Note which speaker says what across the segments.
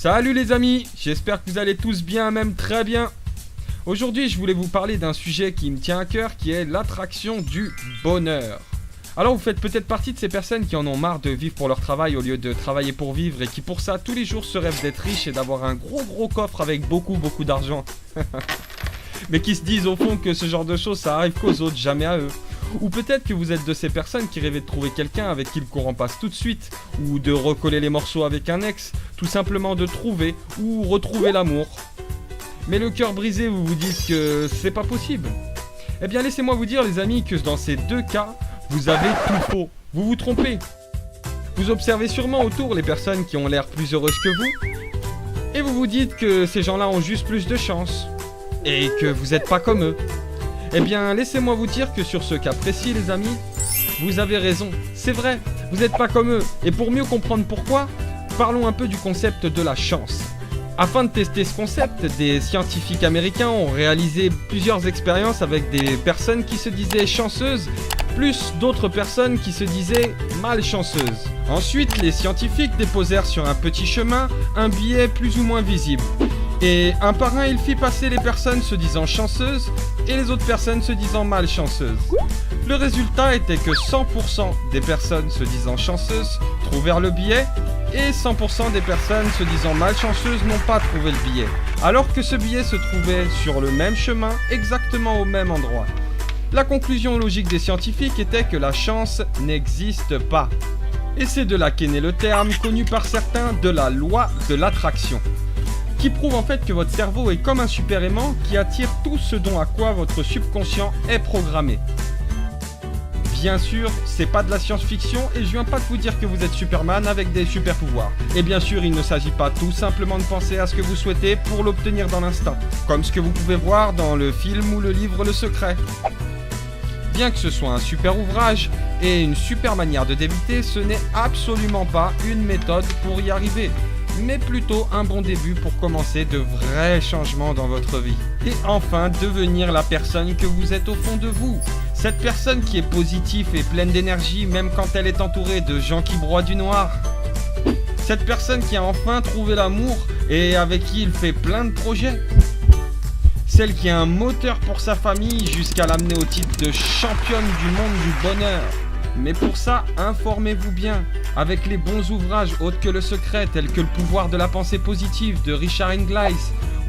Speaker 1: Salut les amis, j'espère que vous allez tous bien, même très bien. Aujourd'hui, je voulais vous parler d'un sujet qui me tient à cœur, qui est l'attraction du bonheur. Alors vous faites peut-être partie de ces personnes qui en ont marre de vivre pour leur travail au lieu de travailler pour vivre et qui pour ça tous les jours se rêvent d'être riches et d'avoir un gros coffre avec beaucoup d'argent. Mais qui se disent au fond que ce genre de choses ça arrive qu'aux autres, jamais à eux. Ou peut-être que vous êtes de ces personnes qui rêvaient de trouver quelqu'un avec qui le courant passe tout de suite, ou de recoller les morceaux avec un ex, tout simplement de trouver ou retrouver l'amour. Mais le cœur brisé, vous vous dites que c'est pas possible. Eh bien laissez-moi vous dire les amis que dans ces deux cas, vous avez tout faux. Vous vous trompez. Vous observez sûrement autour les personnes qui ont l'air plus heureuses que vous, et vous vous dites que ces gens-là ont juste plus de chance, et que vous n'êtes pas comme eux. Eh bien, laissez-moi vous dire que sur ce cas précis, les amis, vous avez raison. C'est vrai, vous n'êtes pas comme eux. Et pour mieux comprendre pourquoi, parlons un peu du concept de la chance. Afin de tester ce concept, des scientifiques américains ont réalisé plusieurs expériences avec des personnes qui se disaient chanceuses, plus d'autres personnes qui se disaient malchanceuses. Ensuite, les scientifiques déposèrent sur un petit chemin un billet plus ou moins visible. Et un par un, il fit passer les personnes se disant chanceuses et les autres personnes se disant malchanceuses. Le résultat était que 100% des personnes se disant chanceuses trouvèrent le billet et 100% des personnes se disant malchanceuses n'ont pas trouvé le billet. Alors que ce billet se trouvait sur le même chemin, exactement au même endroit. La conclusion logique des scientifiques était que la chance n'existe pas. Et c'est de là qu'est né le terme, connu par certains, de la loi de l'attraction, qui prouve en fait que votre cerveau est comme un super aimant qui attire tout ce dont à quoi votre subconscient est programmé. Bien sûr, c'est pas de la science-fiction et je viens pas de vous dire que vous êtes Superman avec des super pouvoirs. Et bien sûr, il ne s'agit pas tout simplement de penser à ce que vous souhaitez pour l'obtenir dans l'instant, comme ce que vous pouvez voir dans le film ou le livre Le Secret. Bien que ce soit un super ouvrage et une super manière de débuter, ce n'est absolument pas une méthode pour y arriver, mais plutôt un bon début pour commencer de vrais changements dans votre vie. Et enfin, devenir la personne que vous êtes au fond de vous. Cette personne qui est positive et pleine d'énergie même quand elle est entourée de gens qui broient du noir. Cette personne qui a enfin trouvé l'amour et avec qui il fait plein de projets. Celle qui a un moteur pour sa famille jusqu'à l'amener au titre de championne du monde du bonheur. Mais pour ça, informez-vous bien, avec les bons ouvrages autres que Le Secret, tels que Le pouvoir de la pensée positive de Richard Inglis,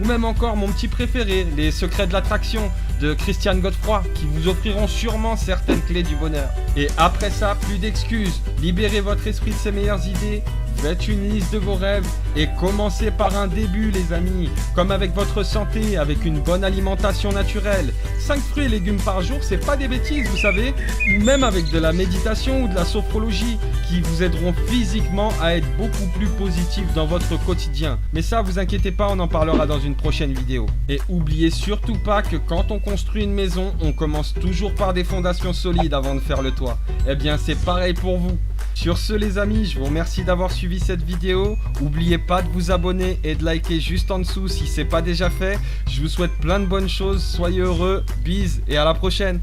Speaker 1: ou même encore mon petit préféré, Les secrets de l'attraction de Christian Godefroy, qui vous offriront sûrement certaines clés du bonheur. Et après ça, plus d'excuses, libérez votre esprit de ses meilleures idées, faites une liste de vos rêves et commencez par un début les amis, comme avec votre santé, avec une bonne alimentation naturelle. 5 fruits et légumes par jour, c'est pas des bêtises vous savez, ou même avec de la méditation ou de la sophrologie qui vous aideront physiquement à être beaucoup plus positif dans votre quotidien. Mais ça vous inquiétez pas, on en parlera dans une prochaine vidéo. Et oubliez surtout pas que quand on construit une maison, on commence toujours par des fondations solides avant de faire le toit. Eh bien c'est pareil pour vous. Sur ce les amis, je vous remercie d'avoir suivi cette vidéo. N'oubliez pas de vous abonner et de liker juste en dessous si c'est pas déjà fait. Je vous souhaite plein de bonnes choses, soyez heureux, bises et à la prochaine.